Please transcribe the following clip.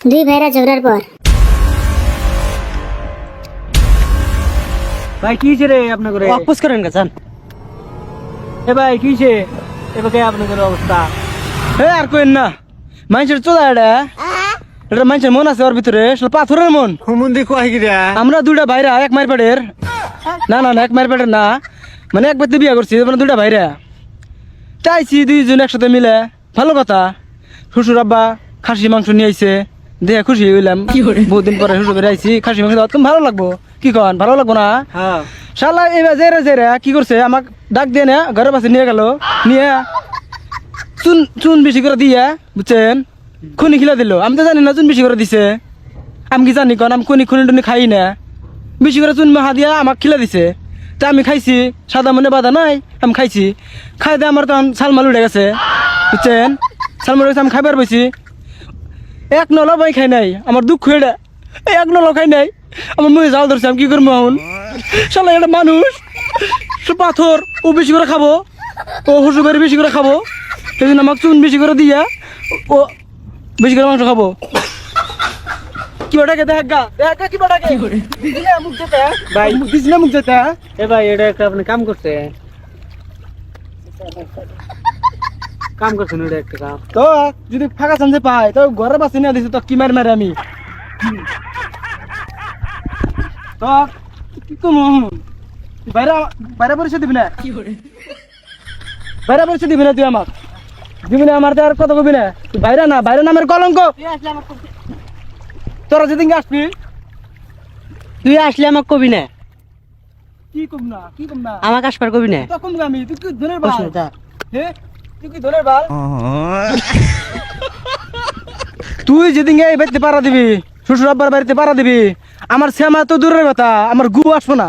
দুই ভাইরা ঝগড়ার পর ভাই কি রে আপনার করে অপোজ করেন গেছেন এ ভাই কিছে এবার আপনাদের অবস্থা হে আর কইন না মানুষের চোদা এটা মানুষের মন আছে ওর ভিতরে আসলে পাথরের মন হুমুন্দি কয় গিরা আমরা দুইটা ভাইরা এক মায়ের পেটের না না না এক মায়ের পেটের না মানে এক ব্যক্তি বিয়ে করছি মানে দুইটা ভাইরা চাইছি দুইজন একসাথে মিলে ভালো কথা শ্বশুর আব্বা খাসি মাংস নিয়ে আইছে দেখে খুশি হইলাম বহুত দিন পরে শ্বশুর বেড়ে আইছি খাসি মাংস দাও তুমি ভালো লাগবো কি কন ভালো লাগবো না হ্যাঁ শালা এবার জেরে জেরে কি করছে আমাক ডাক দিয়ে না ঘরের পাশে নিয়ে গেল নিয়ে চুন চুন বেশি করে দিয়ে বুঝছেন খুনি খিলা দিল আমি তো জানি না চুন বেশি করে দিছে আমি কি জানি কন আমি খুনি খুনি টুনি খাই না বেশি করে চুন মাহা দিয়া আমাক খিলা দিছে তা আমি খাইছি সাদা মনে বাধা নাই আমি খাইছি খাই দিয়ে আমার তখন ছালমাল উঠে গেছে বুঝছেন ছালমাল উঠে আমি খাইবার পাইছি এক নলা বাই খাই নাই আমার দুঃখ এটা এক নলা খাই নাই আমার মুখে জাল ধরছে আমি কি করবো এখন শালা এটা মানুষ সে পাথর ও বেশি করে খাবো ও হসুবের বেশি করে খাবো সেই জন্য আমাকে চুন বেশি করে দিয়া ও বেশি করে মাংস খাবো কি ওটাকে দেখ গা কি ওটাকে দিদিনা মুখ যেতে ভাই। দিদিনা মুখ যেতে এ ভাই এটা একটা আপনি কাম করছে কাম করছেন এটা একটা কাম তো যদি ফাঁকা চান্সে পাই তো ঘরে বাসি না দিছে তো কি মার মারে আমি তো কি কম বাইরে বাইরে পরিচয় দিবি না বাইরে পরিচয় দিবি না তুই আমাক দিবি না আমার তো আর কত কবি না তুই বাইরে না বাইরে নামের কলঙ্ক তোরা যেদিন আসবি তুই আসলে আমাকে কবি না কি কম না কি কম না আমাকে আসবার কবি না তো কম আমি তুই কি ধনের বাল প্রশ্ন তা হে তুই কি ধনের বাল তুই যেদিন এই বাড়িতে পাড়া দিবি শ্বশুর আব্বার বাড়িতে পাড়া দিবি আমার শ্যামা তো দূরের কথা আমার গু আসবো না